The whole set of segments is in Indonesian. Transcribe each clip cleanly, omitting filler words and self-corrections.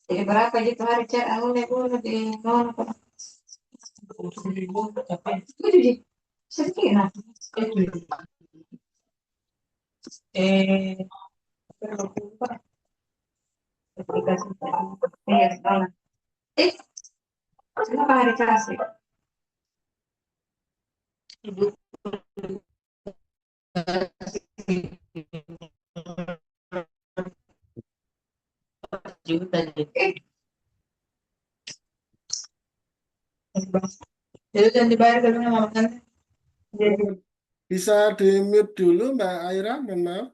Jadi berapa gitu hari cat anu boleh di mana apa? Itu di sedikit nah. Eh, berapa? Aplikasi tadi. Iya, salah. Eh, kenapa hari kasih? Ibu juta jadi. Jadi jangan dibayar dulu sama makan. Bisa di-mute dulu Mbak Aira, mohon maaf.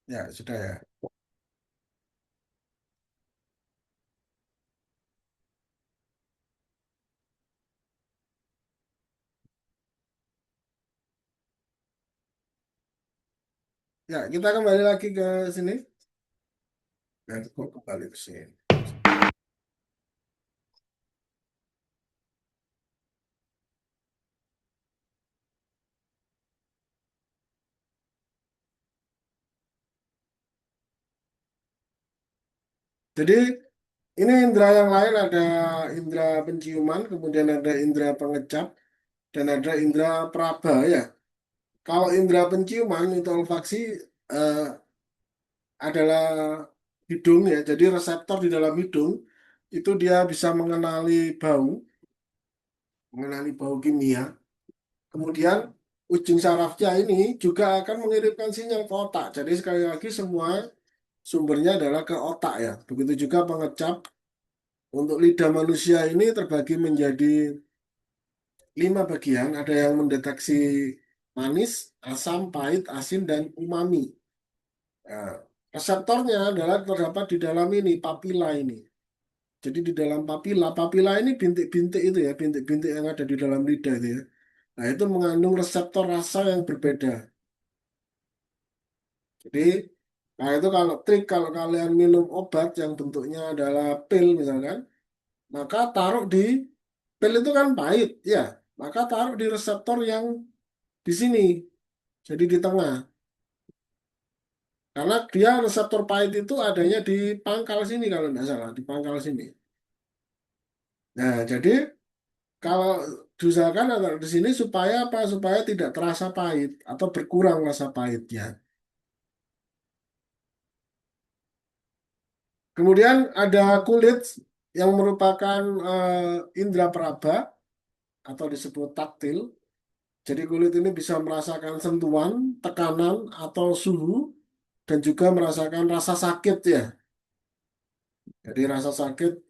Ya, sudah ya. Ya, kita kembali lagi ke sini. Dan kok kembali ke sini. Jadi, ini indera yang lain ada indera penciuman, kemudian ada indera pengecap, dan ada indera peraba ya. Kalau indera penciuman itu olfaksi eh, adalah hidung ya. Jadi reseptor di dalam hidung itu dia bisa mengenali bau kimia. Kemudian ujung sarafnya ini juga akan mengirimkan sinyal ke otak. Jadi sekali lagi semua sumbernya adalah ke otak ya. Begitu juga pengecap. Untuk lidah manusia ini terbagi menjadi 5 bagian. Ada yang mendeteksi manis, asam, pahit, asin, dan umami. Nah, reseptornya adalah terdapat di dalam ini, papila ini. Jadi di dalam papila ini bintik-bintik itu ya, bintik-bintik yang ada di dalam lidah itu ya. Nah, itu mengandung reseptor rasa yang berbeda. Jadi, nah itu kalau trik kalau kalian minum obat yang bentuknya adalah pil misalkan, maka taruh di pil itu kan pahit, ya. Maka taruh di reseptor yang di sini, jadi di tengah. Karena dia reseptor pahit itu adanya di pangkal sini kalau tidak salah, di pangkal sini. Nah, jadi kalau diusahakan ada di sini supaya apa? Supaya tidak terasa pahit atau berkurang rasa pahitnya. Kemudian ada kulit yang merupakan indera peraba atau disebut taktil. Jadi kulit ini bisa merasakan sentuhan, tekanan, atau suhu, dan juga merasakan rasa sakit ya. Jadi rasa sakit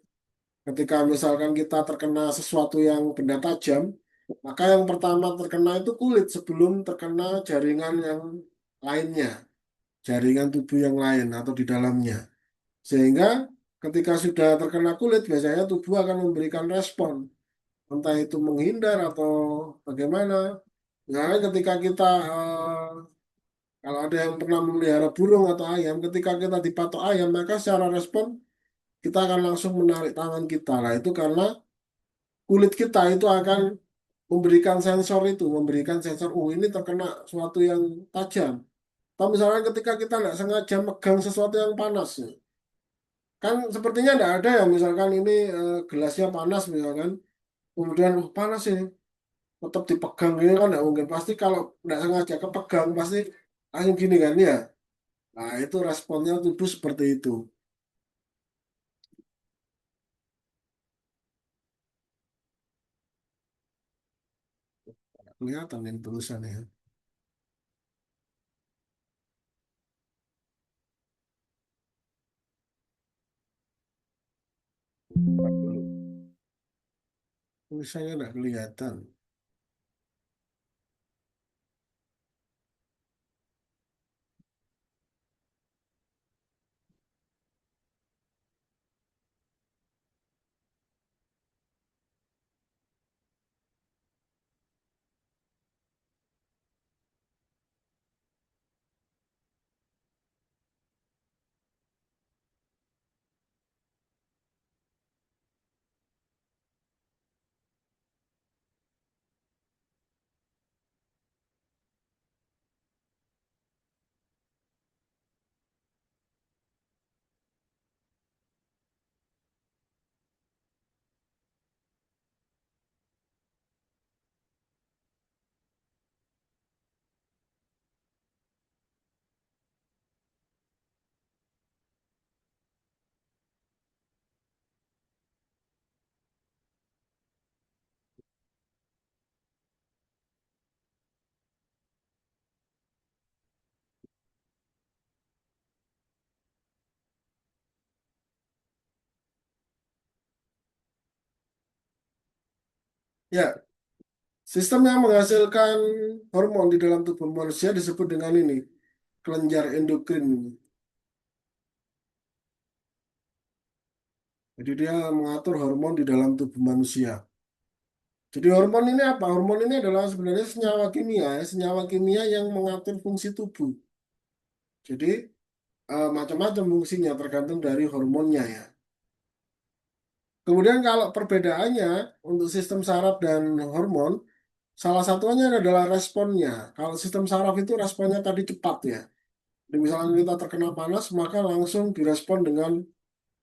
ketika misalkan kita terkena sesuatu yang benda tajam, maka yang pertama terkena itu kulit sebelum terkena jaringan yang lainnya, jaringan tubuh yang lain atau di dalamnya. Sehingga ketika sudah terkena kulit, biasanya tubuh akan memberikan respon, entah itu menghindar atau bagaimana. Nah, ketika kita kalau ada yang pernah memelihara burung atau ayam, ketika kita dipatok ayam, maka secara respon kita akan langsung menarik tangan kita. Nah, itu karena kulit kita itu akan memberikan sensor, oh ini terkena sesuatu yang tajam. Atau misalnya ketika kita nggak sengaja megang sesuatu yang panas, kan sepertinya nggak ada ya, misalkan ini gelasnya panas misalkan, kemudian panas ini, tetap dipegang ini kan nggak mungkin. Pasti kalau nggak sengaja kepegang, pasti langsung gini kan ya. Nah, itu responnya tubuh seperti itu. Kelihatan ini tulisannya. Bukan dulu. Tulisannya nggak kelihatan. Ya, sistem yang menghasilkan hormon di dalam tubuh manusia disebut dengan ini, kelenjar endokrin. Jadi dia mengatur hormon di dalam tubuh manusia. Jadi hormon ini apa? Hormon ini adalah sebenarnya senyawa kimia, ya, senyawa kimia yang mengatur fungsi tubuh. Jadi macam-macam fungsinya tergantung dari hormonnya ya. Kemudian kalau perbedaannya untuk sistem saraf dan hormon, salah satunya adalah responnya. Kalau sistem saraf itu responnya tadi cepat ya. Jadi misalnya kita terkena panas, maka langsung direspon dengan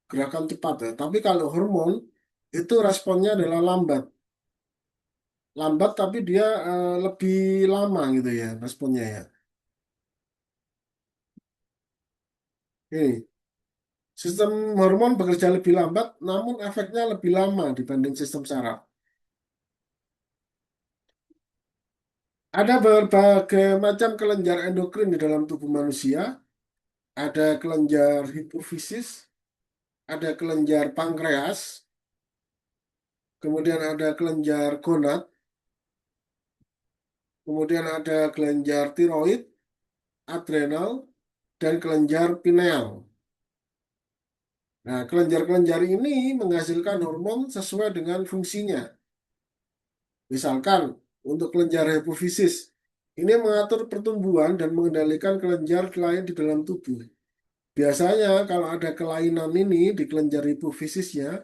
gerakan cepat ya. Tapi kalau hormon, itu responnya adalah lambat. Lambat tapi dia lebih lama gitu ya responnya ya. Ini, sistem hormon bekerja lebih lambat, namun efeknya lebih lama dibanding sistem saraf. Ada berbagai macam kelenjar endokrin di dalam tubuh manusia. Ada kelenjar hipofisis, ada kelenjar pankreas, kemudian ada kelenjar gonad, kemudian ada kelenjar tiroid, adrenal, dan kelenjar pineal. Nah, kelenjar-kelenjar ini menghasilkan hormon sesuai dengan fungsinya. Misalkan, untuk kelenjar hipofisis, ini mengatur pertumbuhan dan mengendalikan kelenjar lain di dalam tubuh. Biasanya, kalau ada kelainan ini di kelenjar hipofisisnya,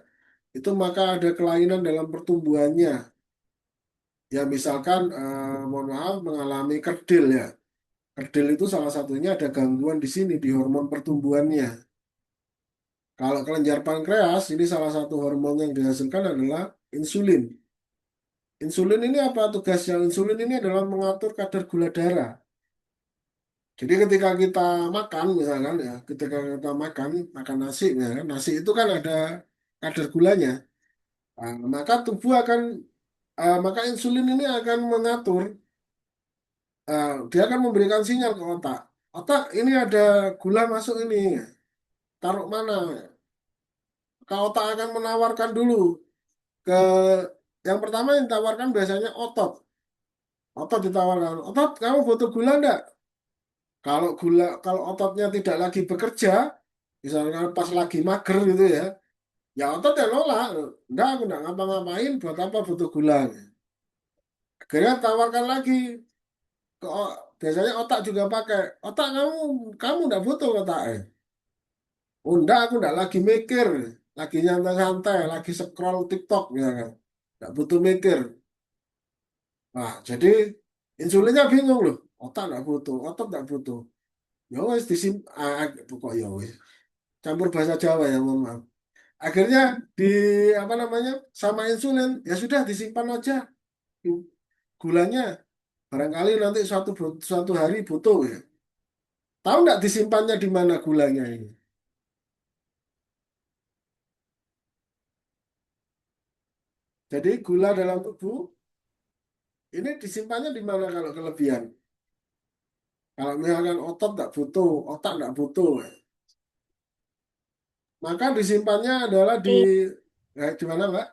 itu maka ada kelainan dalam pertumbuhannya. Ya, misalkan, mohon maaf, mengalami kerdil ya. Kerdil itu salah satunya ada gangguan di sini, di hormon pertumbuhannya. Kalau kelenjar pankreas, ini salah satu hormon yang dihasilkan adalah insulin. Insulin ini apa tugasnya? Insulin ini adalah mengatur kadar gula darah. Jadi ketika kita makan, misalkan ya, ketika kita makan nasi, ya, kan, nasi itu kan ada kadar gulanya. Maka tubuh akan, maka insulin ini akan mengatur, dia akan memberikan sinyal ke otak. Otak ini ada gula masuk ini, taruh mana? Maka otak akan menawarkan dulu ke yang pertama yang ditawarkan biasanya otot. Otot ditawarkan, otot kamu butuh gula enggak? Kalau ototnya tidak lagi bekerja, misalnya pas lagi mager gitu ya, ya otot ya nolak. Enggak, aku enggak ngapa-ngapain, buat apa butuh gula. Akhirnya tawarkan lagi biasanya otak juga pakai. Otak kamu enggak butuh otak. Oh enggak, aku enggak lagi mikir, lagi nyantai-santai, lagi scroll TikTok ya kan. Enggak butuh mikir. Nah, jadi insulinnya bingung loh. Otak enggak butuh, otot enggak butuh. Ya wes pokok ya wes. Campur bahasa Jawa ya, mohon maaf. Akhirnya di apa namanya sama insulin ya sudah disimpan aja gulanya, barangkali nanti suatu hari butuh ya. Tahu nggak disimpannya di mana gulanya ini? Jadi gula dalam tubuh ini disimpannya di mana kalau kelebihan? Kalau misalkan otot nggak butuh, otak nggak butuh, ya. Maka disimpannya adalah di mana Mbak?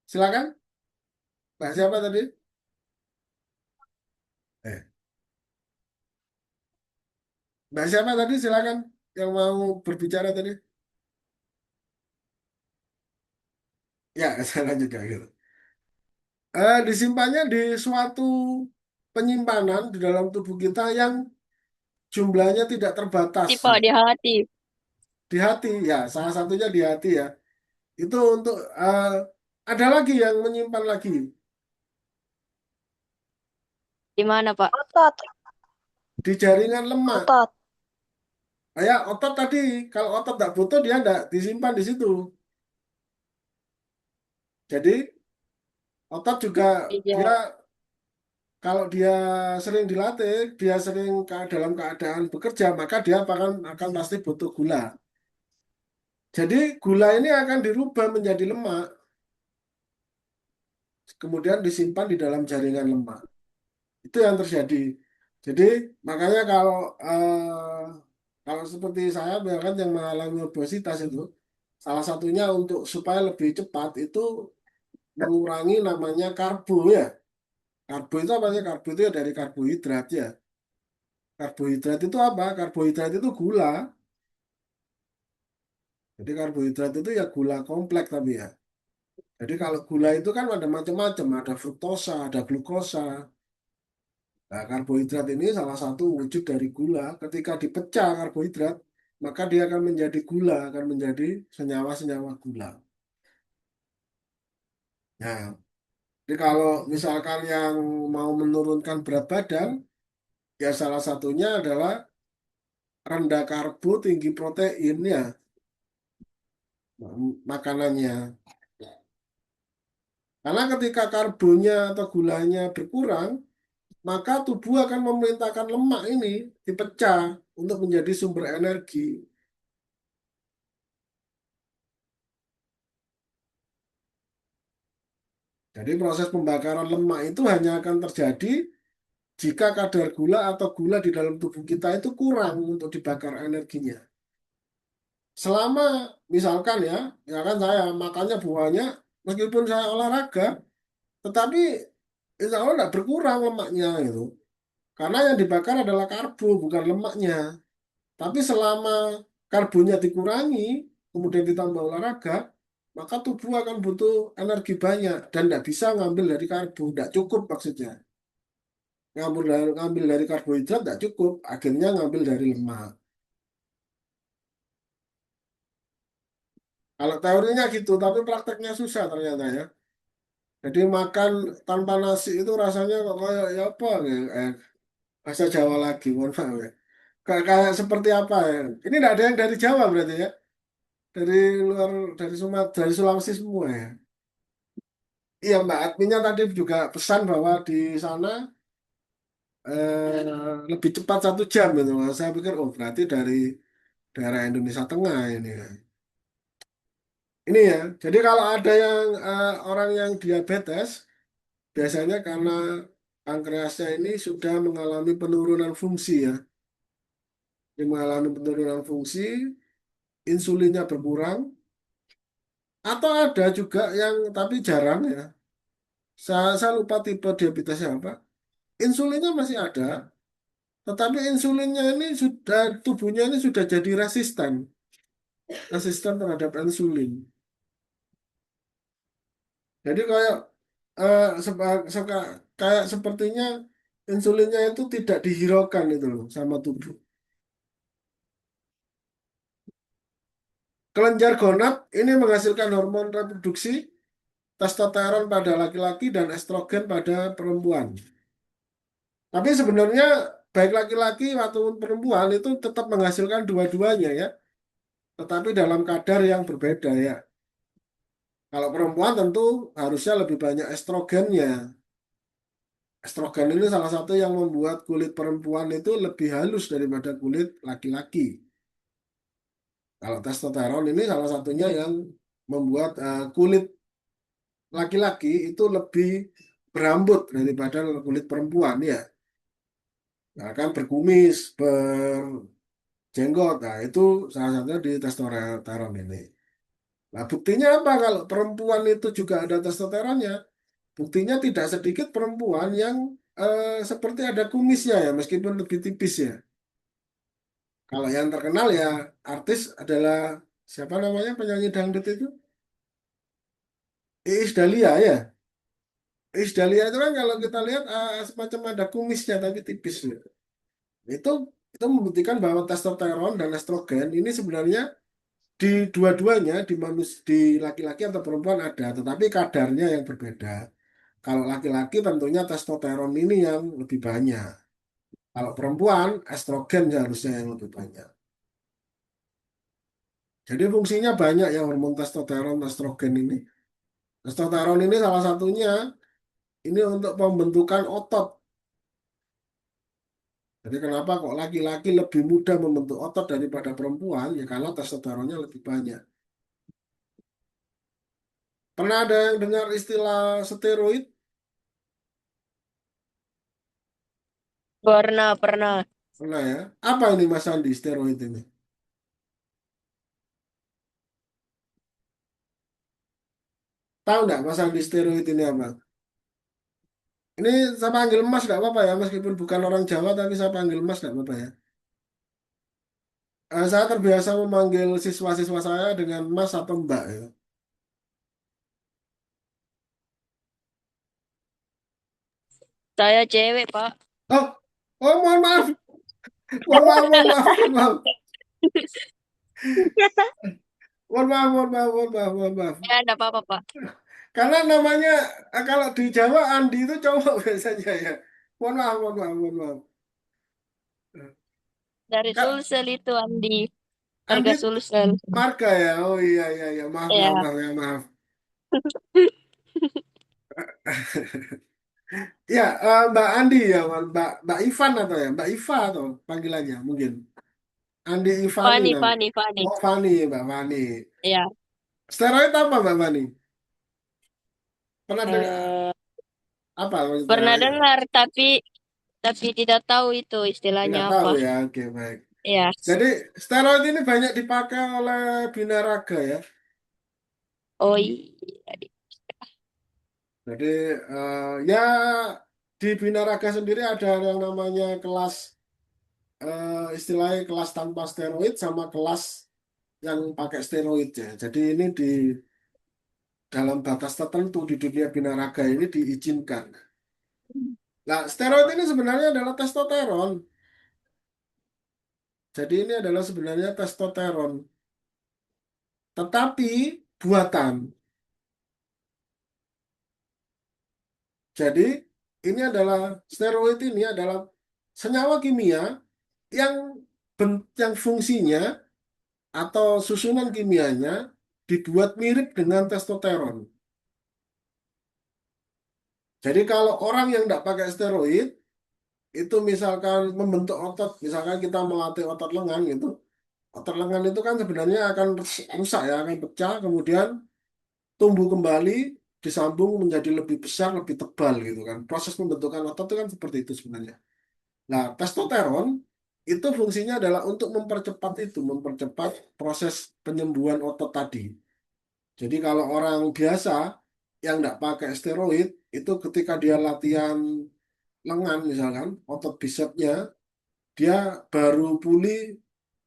Silakan. Mbak siapa tadi? Eh, Mbak siapa tadi? Silakan yang mau berbicara tadi. Ya, saya lanjut ya gitu. Disimpannya di suatu penyimpanan di dalam tubuh kita yang jumlahnya tidak terbatas Tipe ya. di hati. Di hati ya, salah satunya di hati ya. Itu untuk ada lagi yang menyimpan lagi Di mana, Pak? Otot. di jaringan lemak. Otot. Ya, otot tadi kalau otot tidak butuh dia tidak disimpan di situ. Jadi otot juga dia Iya. kalau dia sering dilatih, dia sering dalam keadaan bekerja, maka dia akan pasti butuh gula. Jadi gula ini akan dirubah menjadi lemak, kemudian disimpan di dalam jaringan lemak. Itu yang terjadi. Jadi makanya kalau seperti saya bahkan yang mengalami obesitas itu, Salah satunya untuk supaya lebih cepat itu mengurangi namanya karbo ya. Karbo itu apa ya? Karbo itu ya dari karbohidrat ya. Karbohidrat itu apa? Karbohidrat itu gula. Jadi karbohidrat itu ya gula kompleks tapi ya. Jadi kalau gula itu kan ada macam-macam, ada fruktosa, ada glukosa. Nah, karbohidrat ini salah satu wujud dari gula. Ketika dipecah karbohidrat, maka dia akan menjadi gula, akan menjadi senyawa-senyawa gula. Nah, jadi kalau misalkan yang mau menurunkan berat badan, ya salah satunya adalah rendah karbo, tinggi protein ya makanannya. Karena ketika karbonya atau gulanya berkurang, maka tubuh akan memerintahkan lemak ini dipecah untuk menjadi sumber energi. Jadi proses pembakaran lemak itu hanya akan terjadi jika kadar gula atau gula di dalam tubuh kita itu kurang untuk dibakar energinya. Selama misalkan ya kan saya makannya buahnya meskipun saya olahraga, tetapi insya Allah tidak berkurang lemaknya gitu. Karena yang dibakar adalah karbo bukan lemaknya. Tapi selama karbonya dikurangi, kemudian ditambah olahraga, maka tubuh akan butuh energi banyak dan tidak bisa ngambil dari karbo, tidak cukup maksudnya. Ngambil dari karbohidrat tidak cukup, akhirnya ngambil dari lemak. Kalau teorinya gitu, tapi prakteknya susah ternyata ya. Jadi makan tanpa nasi itu rasanya kok kayak ya apa ya, bahasa Jawa lagi, mohon maaf ya. Kayak seperti apa ya? Ini tidak ada yang dari Jawa berarti ya? Dari luar, dari Sumatera, dari Sulawesi semua ya? Iya Mbak adminnya tadi juga pesan bahwa di sana lebih cepat 1 jam gitu. Saya pikir oh berarti dari daerah Indonesia Tengah ini ya. Ini ya, jadi kalau ada yang orang yang diabetes, biasanya karena pankreasnya ini sudah mengalami penurunan fungsi ya. Dia mengalami penurunan fungsi, insulinnya berkurang, atau ada juga yang tapi jarang ya. Saya lupa tipe diabetesnya apa. Insulinnya masih ada, tetapi insulinnya ini sudah tubuhnya ini sudah jadi resisten, resisten terhadap insulin. Jadi kayak kayak sepertinya insulinnya itu tidak dihiraukan itu loh sama tubuh. Kelenjar gonad ini menghasilkan hormon reproduksi, testosteron pada laki-laki dan estrogen pada perempuan. Tapi sebenarnya baik laki-laki maupun perempuan itu tetap menghasilkan dua-duanya ya, tetapi dalam kadar yang berbeda ya. Kalau perempuan tentu harusnya lebih banyak estrogennya. Estrogen ini salah satu yang membuat kulit perempuan itu lebih halus daripada kulit laki-laki. Kalau testosteron ini salah satunya yang membuat kulit laki-laki itu lebih berambut daripada kulit perempuan ya. Nah, kan berkumis, berjenggot. Nah, itu salah satunya di testosteron ini. Nah, buktinya apa kalau perempuan itu juga ada testosteronnya? Buktinya tidak sedikit perempuan yang seperti ada kumisnya ya, meskipun lebih tipis ya. Kalau yang terkenal ya artis adalah siapa namanya penyanyi dangdut itu? Iis Dahlia ya. Iis Dahlia itu kan kalau kita lihat semacam ada kumisnya tapi tipis ya. Itu itu membuktikan bahwa testosteron dan estrogen ini sebenarnya di dua-duanya di laki-laki atau perempuan ada, tetapi kadarnya yang berbeda. Kalau laki-laki tentunya testosteron ini yang lebih banyak. Kalau perempuan, estrogen seharusnya yang lebih banyak. Jadi fungsinya banyak ya hormon testosteron, estrogen ini. Testosteron ini salah satunya ini untuk pembentukan otot. Jadi kenapa kok laki-laki lebih mudah membentuk otot daripada perempuan? Ya karena testosteronnya lebih banyak. Pernah ada yang dengar istilah steroid? Pernah, pernah. Pernah ya. Apa ini Mas Andi steroid ini? Tahu nggak Mas Andi steroid ini apa? Ini saya panggil Mas nggak apa-apa ya, meskipun bukan orang Jawa tapi saya panggil Mas nggak apa-apa ya. Saya terbiasa memanggil siswa-siswa saya dengan Mas atau Mbak ya. Saya cewek, Pak. Oh, oh mohon maaf, mohon maaf, mohon maaf, mohon maaf, mohon maaf, mohon maaf, mohon maaf, mohon maaf. Ya, enggak apa-apa, Pak. Karena namanya kalau di Jawa Andi itu cowok biasanya ya. Mohon maaf, mohon maaf, mohon maaf. Dari Kak, Sulsel itu, Andi. Andi Warga Sulsel. marga ya. Oh iya iya iya, maaf maaf Ya. maaf ya maaf. Ya, Mbak Andi ya, Mbak Ivan atau ya, Mbak Iva atau panggilannya mungkin. Andi Ivani Fani, nama. Fani, Fani. Oh, Fani, Mbak Fani. Ya. Steroid apa Mbak Fani? Pernah dengar Eh, apa maksudnya? pernah dengar, tapi tidak tahu itu istilahnya Nggak tahu apa. ya, oke baik. Ya. Jadi steroid ini banyak dipakai oleh binaraga ya. Oh iya. Jadi ya di binaraga sendiri ada yang namanya kelas istilahnya kelas tanpa steroid sama kelas yang pakai steroid ya. Jadi ini di dalam batas tertentu di dunia binaraga ini diizinkan. Nah, steroid ini sebenarnya adalah testosteron. Jadi ini adalah sebenarnya testosteron, tetapi buatan. Jadi ini adalah steroid ini adalah senyawa kimia yang yang fungsinya atau susunan kimianya dibuat mirip dengan testosteron. Jadi kalau orang yang tidak pakai steroid itu misalkan membentuk otot, misalkan kita melatih otot lengan gitu, otot lengan itu kan sebenarnya akan rusak ya, akan pecah, kemudian tumbuh kembali, disambung menjadi lebih besar, lebih tebal gitu kan. Proses pembentukan otot itu kan seperti itu sebenarnya. Nah, testosteron itu fungsinya adalah untuk mempercepat itu, mempercepat proses penyembuhan otot tadi. Jadi kalau orang biasa yang tidak pakai steroid, itu ketika dia latihan lengan misalkan, otot bicepsnya, dia baru pulih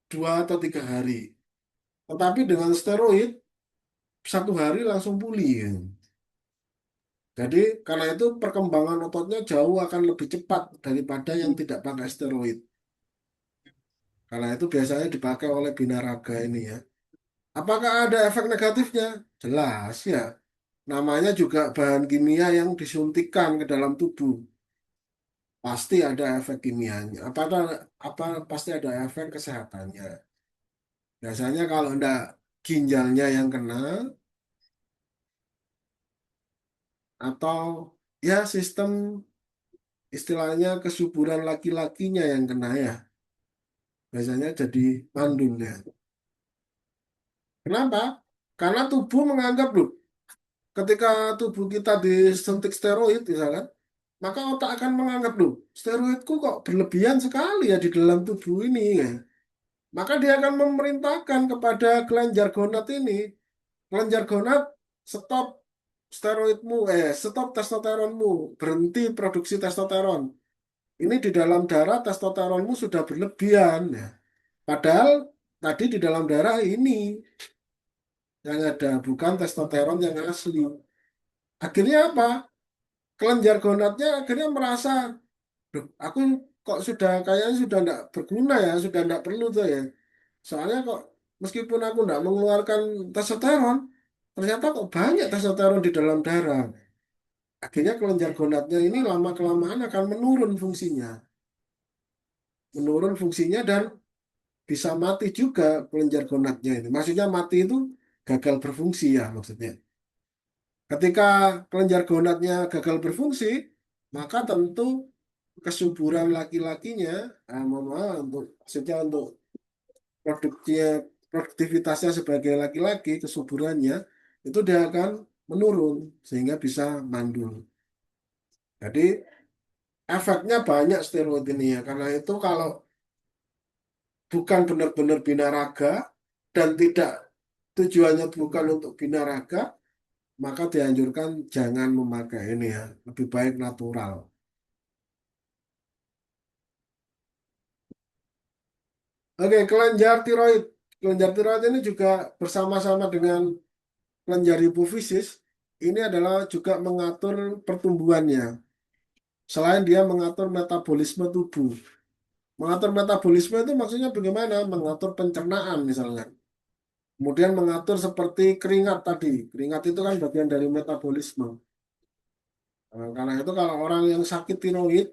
2 atau 3 hari. Tetapi dengan steroid, 1 hari langsung pulih. Jadi karena itu perkembangan ototnya jauh akan lebih cepat daripada yang tidak pakai steroid. Karena itu biasanya dipakai oleh binaraga ini ya. Apakah ada efek negatifnya? Jelas ya. Namanya juga bahan kimia yang disuntikkan ke dalam tubuh. Pasti ada efek kimianya. Apa pasti ada efek kesehatannya. Biasanya kalau enggak ginjalnya yang kena atau ya sistem istilahnya kesuburan laki-lakinya yang kena ya. Biasanya jadi mandul ya. Kenapa? Karena tubuh menganggap loh, ketika tubuh kita disuntik steroid misalkan, maka otak akan menganggap loh, steroidku kok berlebihan sekali ya di dalam tubuh ini ya. Maka dia akan memerintahkan kepada kelenjar gonad ini, kelenjar gonad stop steroidmu, stop testosteronmu, berhenti produksi testosteron. Ini di dalam darah testosteronmu sudah berlebihan ya. Padahal tadi di dalam darah ini yang ada, bukan testosteron yang asli. Akhirnya apa? Kelenjar gonadnya akhirnya merasa, "Duh, aku kok sudah kayaknya sudah tidak berguna ya, sudah tidak perlu tuh ya. Soalnya kok meskipun aku tidak mengeluarkan testosteron, ternyata kok banyak testosteron di dalam darah." Akhirnya kelenjar gonadnya ini lama-kelamaan akan menurun fungsinya dan bisa mati juga kelenjar gonadnya ini. Maksudnya mati itu gagal berfungsi ya maksudnya. Ketika kelenjar gonadnya gagal berfungsi, maka tentu kesuburan laki-lakinya, mohon maaf, maksudnya untuk produknya, produktivitasnya sebagai laki-laki, kesuburannya, itu dia akan menurun sehingga bisa mandul. Jadi efeknya banyak steroid ini ya, karena itu kalau bukan benar-benar binaraga dan tidak tujuannya bukan untuk binaraga, maka dianjurkan jangan memakai ini ya, lebih baik natural. Oke, kelenjar tiroid. Kelenjar tiroid ini juga bersama-sama dengan kelenjar hipofisis. Ini adalah juga mengatur pertumbuhannya. Selain dia mengatur metabolisme tubuh. Mengatur metabolisme itu maksudnya bagaimana? Mengatur pencernaan misalnya. Kemudian mengatur seperti keringat tadi. Keringat itu kan bagian dari metabolisme. Nah, karena itu kalau orang yang sakit tiroid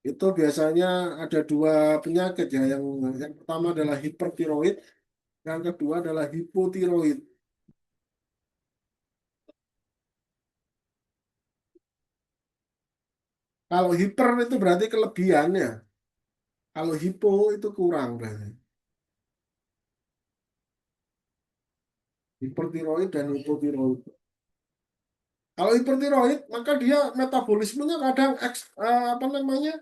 itu biasanya ada dua penyakit ya. Yang pertama adalah hipertiroid, yang kedua adalah hipotiroid. Kalau hiper itu berarti kelebihan ya. Kalau hipo itu kurang berarti. Hipertiroid dan hipotiroid. Kalau hipertiroid maka dia metabolismenya kadang apa namanya?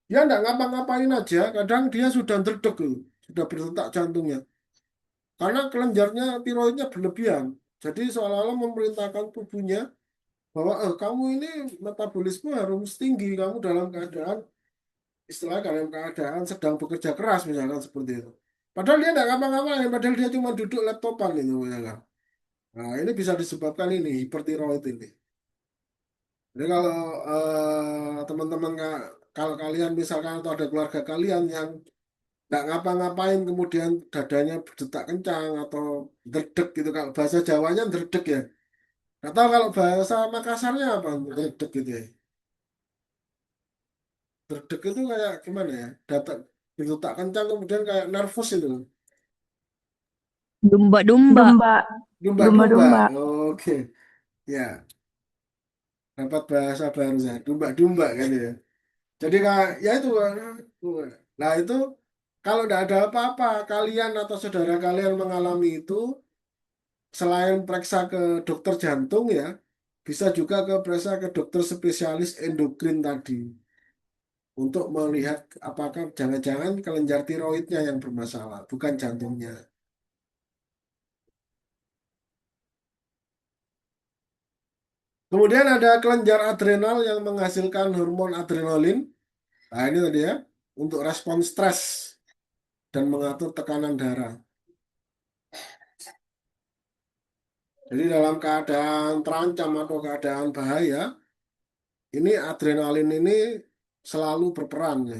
Dia nggak ngapa-ngapain aja, kadang dia sudah derdek tuh, sudah berdetak jantungnya. Karena kelenjarnya tiroidnya berlebihan. Jadi seolah-olah memerintahkan tubuhnya bahwa kamu ini metabolisme harus tinggi, kamu dalam keadaan istilah dalam keadaan sedang bekerja keras misalkan seperti itu. Padahal dia tidak ngapa-ngapain, padahal dia cuma duduk laptopan itu misalkan. Nah ini bisa disebabkan ini hipertiroid ini. Jadi kalau teman-teman kalau kalian misalkan atau ada keluarga kalian yang nggak ngapa-ngapain kemudian dadanya berdetak kencang atau derdek gitu kalau bahasa Jawanya derdek ya. Nggak tahu kalau bahasa Makassarnya apa derdek gitu ya. Derdek itu kayak gimana ya? Data berdetak kencang kemudian kayak nervous itu. Domba-domba. Domba, Dumba-dumba. domba-domba. Oke. Ya, dapat bahasa baru saya. Dumba-dumba kan ya. Jadi kayak ya itu. Nah itu kalau tidak ada apa-apa, kalian atau saudara kalian mengalami itu, selain periksa ke dokter jantung ya, bisa juga periksa ke dokter spesialis endokrin tadi untuk melihat apakah jangan-jangan kelenjar tiroidnya yang bermasalah, bukan jantungnya. Kemudian ada kelenjar adrenal yang menghasilkan hormon adrenalin. Nah ini tadi ya, untuk respon stres dan mengatur tekanan darah. Jadi dalam keadaan terancam atau keadaan bahaya, ini adrenalin ini selalu berperan ya.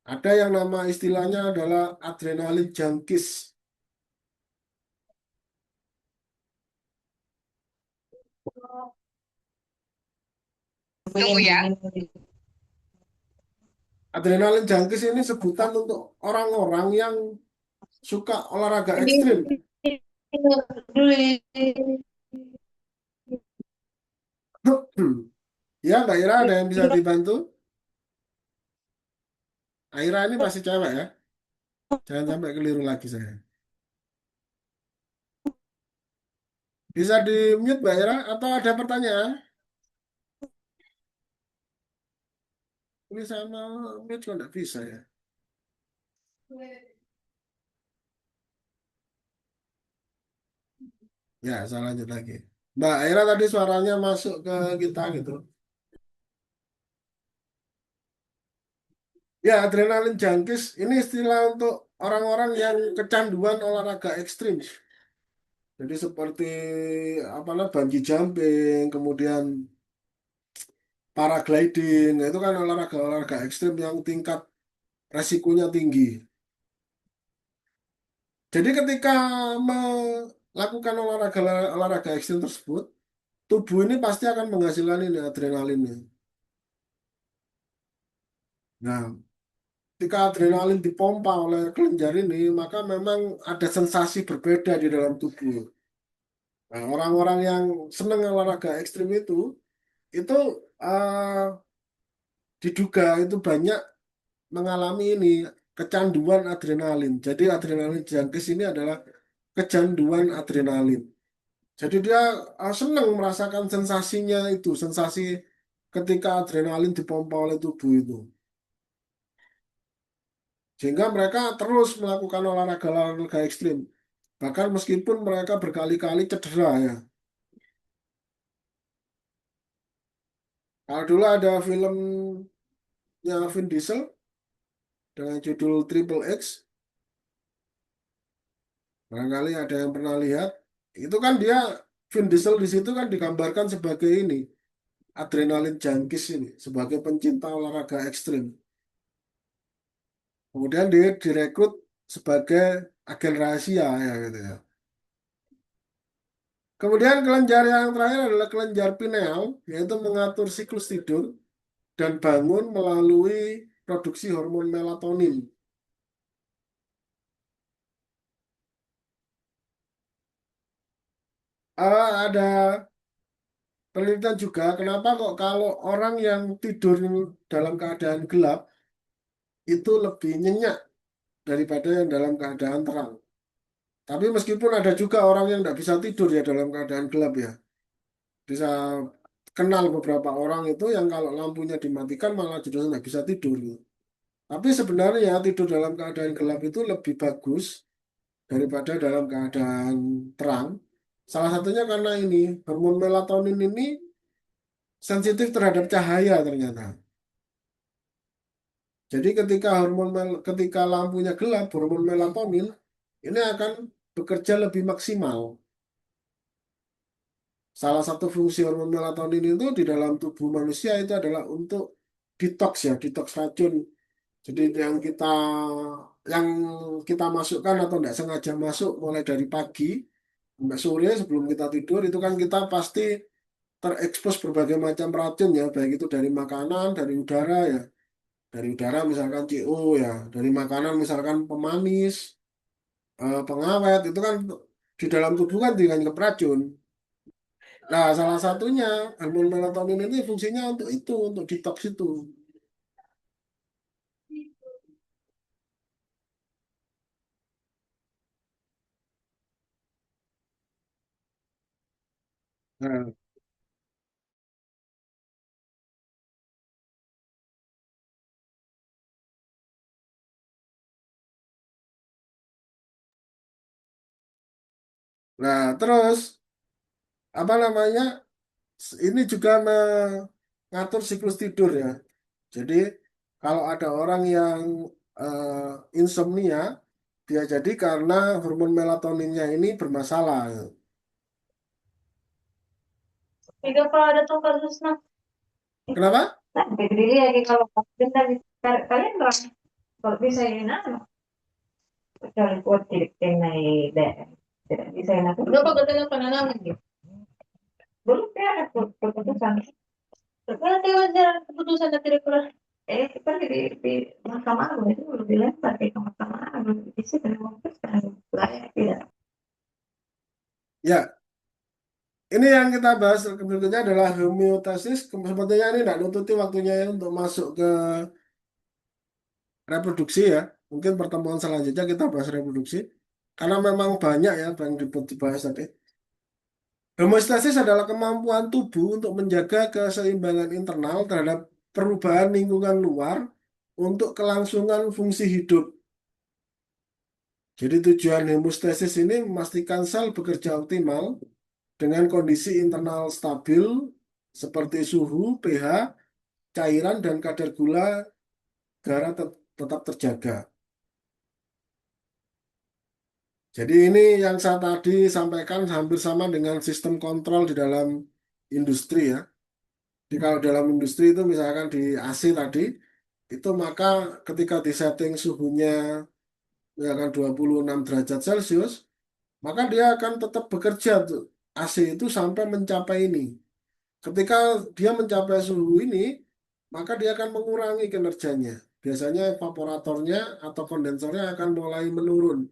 Ada yang nama istilahnya adalah adrenalin junkies. Tunggu ya. Adrenalin junkies ini sebutan untuk orang-orang yang suka olahraga ekstrim. Ya, Mbak Ira ada yang bisa dibantu? Aira ini masih cewek ya. Jangan sampai keliru lagi saya. Bisa di-mute Mbak Ira atau ada pertanyaan? Ini sama mute kok nggak bisa ya. Ya, saya lanjut lagi. Mbak Aira tadi suaranya masuk ke kita gitu. Ya, adrenalin junkies ini istilah untuk orang-orang yang kecanduan olahraga ekstrim. Jadi seperti apa namanya bungee jumping, kemudian paragliding, nah, itu kan olahraga-olahraga ekstrim yang tingkat resikonya tinggi. Jadi ketika melakukan olahraga ekstrim tersebut, tubuh ini pasti akan menghasilkan ini adrenalinnya. Nah, ketika adrenalin dipompa oleh kelenjar ini, maka memang ada sensasi berbeda di dalam tubuh. Nah, orang-orang yang senang olahraga ekstrim itu eh, diduga itu banyak mengalami ini kecanduan adrenalin. Jadi adrenalin junkies ini adalah kecanduan adrenalin. Jadi dia senang merasakan sensasinya itu, sensasi ketika adrenalin dipompa oleh tubuh itu. Sehingga mereka terus melakukan olahraga-olahraga ekstrim. Bahkan meskipun mereka berkali-kali cedera ya. Kalau dulu ada filmnya Vin Diesel dengan judul Triple X, barangkali ada yang pernah lihat. Itu kan dia Vin Diesel di situ kan digambarkan sebagai ini adrenalin junkies ini, sebagai pencinta olahraga ekstrim. Kemudian dia direkrut sebagai agen rahasia ya gitu ya. Kemudian kelenjar yang terakhir adalah kelenjar pineal, yaitu mengatur siklus tidur dan bangun melalui produksi hormon melatonin. Ada penelitian juga, kenapa kok kalau orang yang tidur dalam keadaan gelap itu lebih nyenyak daripada yang dalam keadaan terang. Tapi meskipun ada juga orang yang tidak bisa tidur ya dalam keadaan gelap ya. Bisa kenal beberapa orang itu yang kalau lampunya dimatikan malah justru nggak bisa tidur. Tapi sebenarnya tidur dalam keadaan gelap itu lebih bagus daripada dalam keadaan terang. Salah satunya karena ini hormon melatonin ini sensitif terhadap cahaya ternyata. Jadi ketika lampunya gelap, hormon melatonin ini akan bekerja lebih maksimal. Salah satu fungsi hormon melatonin itu di dalam tubuh manusia itu adalah untuk detox ya, detox racun. Jadi yang kita masukkan atau tidak sengaja masuk mulai dari pagi sampai sore sebelum kita tidur itu kan kita pasti terekspos berbagai macam racun ya, baik itu dari makanan, dari udara ya. Dari udara misalkan CO ya, dari makanan misalkan pemanis, pengawet itu kan di dalam tubuh kan dengan racun. Nah, salah satunya hormon melatonin ini fungsinya untuk itu, untuk detox itu. Nah, terus apa namanya? Ini juga mengatur siklus tidur ya. Jadi kalau ada orang yang insomnia, dia jadi karena hormon melatoninnya ini bermasalah. Tiga kalau ada tuh kasusnya. Kenapa? Nah, jadi lagi kalau kita kalian orang kalau bisa ini nah, kalau kuat tidak kena tidak bisa enak. Berapa katanya penanaman gitu? Belum ya ada keputusan. Berarti wajar keputusan dari direktur. Kan di Mahkamah Agung itu belum dilempar ke Mahkamah Agung. Isi dari memutuskan layak tidak. Ya, ini yang kita bahas berikutnya adalah homeostasis. Sepertinya ini tidak nututi waktunya ya untuk masuk ke reproduksi ya. Mungkin pertemuan selanjutnya kita bahas reproduksi. Karena memang banyak ya yang dibahas tadi. Homeostasis adalah kemampuan tubuh untuk menjaga keseimbangan internal terhadap perubahan lingkungan luar untuk kelangsungan fungsi hidup. Jadi tujuan homeostasis ini memastikan sel bekerja optimal dengan kondisi internal stabil seperti suhu, pH, cairan, dan kadar gula darah tetap terjaga. Jadi ini yang saya tadi sampaikan hampir sama dengan sistem kontrol di dalam industri ya. Jadi kalau dalam industri itu misalkan di AC tadi, itu maka ketika disetting suhunya misalkan 26 derajat Celcius, maka dia akan tetap bekerja tuh. AC itu sampai mencapai ini. Ketika dia mencapai suhu ini, maka dia akan mengurangi kinerjanya. Biasanya evaporatornya atau kondensornya akan mulai menurun.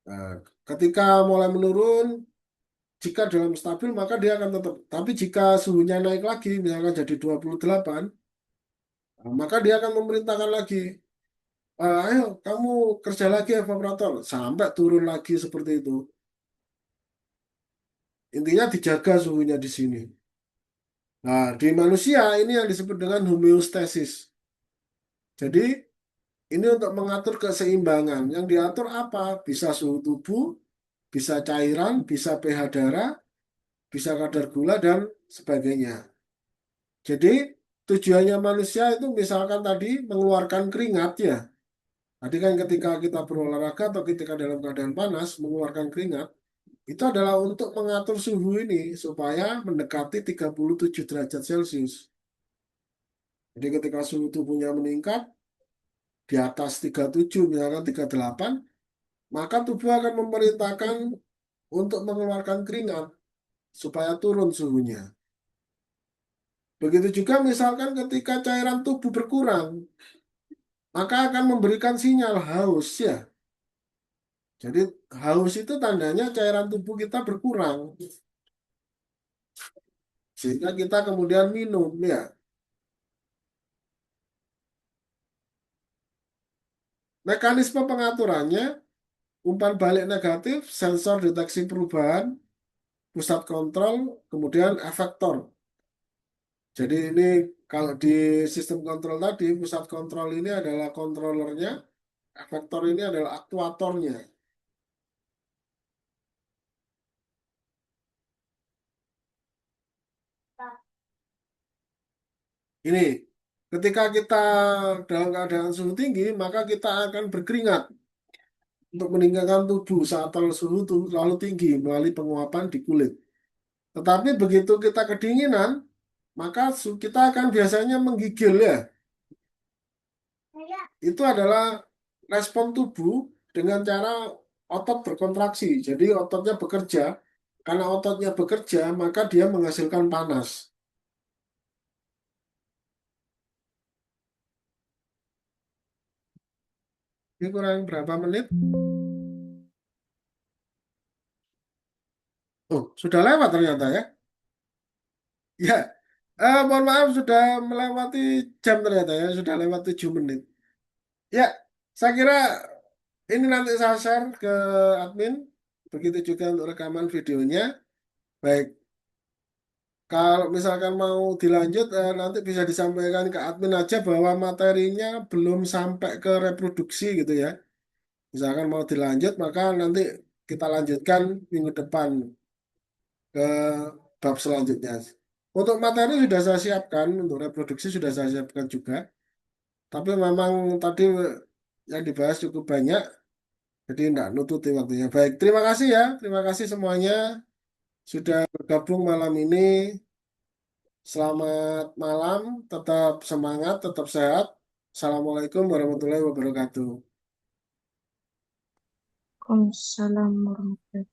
Nah, ketika mulai menurun, jika dalam stabil maka dia akan tetap. Tapi jika suhunya naik lagi, misalkan jadi 28, nah, maka dia akan memerintahkan lagi, ayo kamu kerja lagi evaporator, sampai turun lagi seperti itu. Intinya dijaga suhunya di sini. Nah, di manusia ini yang disebut dengan homeostasis. Jadi Ini untuk mengatur keseimbangan. Yang diatur apa? Bisa suhu tubuh, bisa cairan, bisa pH darah, bisa kadar gula, dan sebagainya. Jadi tujuannya manusia itu misalkan tadi mengeluarkan keringat ya. Tadi kan ketika kita berolahraga atau ketika dalam keadaan panas mengeluarkan keringat, itu adalah untuk mengatur suhu ini supaya mendekati 37 derajat Celcius. Jadi ketika suhu tubuhnya meningkat di atas 37, misalkan 38, maka tubuh akan memerintahkan untuk mengeluarkan keringat supaya turun suhunya. Begitu juga misalkan ketika cairan tubuh berkurang, maka akan memberikan sinyal haus ya. Jadi haus itu tandanya cairan tubuh kita berkurang. Sehingga kita kemudian minum ya. Mekanisme pengaturannya, umpan balik negatif, sensor deteksi perubahan, pusat kontrol, kemudian efektor. Jadi ini kalau di sistem kontrol tadi, pusat kontrol ini adalah kontrolernya, efektor ini adalah aktuatornya. Ini, ketika kita dalam keadaan suhu tinggi, maka kita akan berkeringat untuk meningkatkan tubuh saat suhu terlalu tinggi melalui penguapan di kulit. Tetapi begitu kita kedinginan, maka kita akan biasanya menggigil ya. Itu adalah respon tubuh dengan cara otot berkontraksi. Jadi ototnya bekerja. Karena ototnya bekerja, maka dia menghasilkan panas. Ini kurang berapa menit? Oh, sudah lewat ternyata ya. Ya, mohon maaf sudah melewati jam ternyata ya. Sudah lewat 7 menit. Ya, saya kira ini nanti saya share ke admin. Begitu juga untuk rekaman videonya. Baik, kalau misalkan mau dilanjut, nanti bisa disampaikan ke admin aja bahwa materinya belum sampai ke reproduksi gitu ya. Misalkan mau dilanjut, maka nanti kita lanjutkan minggu depan ke bab selanjutnya. Untuk materi sudah saya siapkan, untuk reproduksi sudah saya siapkan juga. Tapi memang tadi yang dibahas cukup banyak, jadi tidak nututi waktunya. Baik, terima kasih ya. Terima kasih semuanya sudah bergabung malam ini. Selamat malam, tetap semangat, tetap sehat. Assalamualaikum warahmatullahi wabarakatuh. Waalaikumsalam warahmatullahi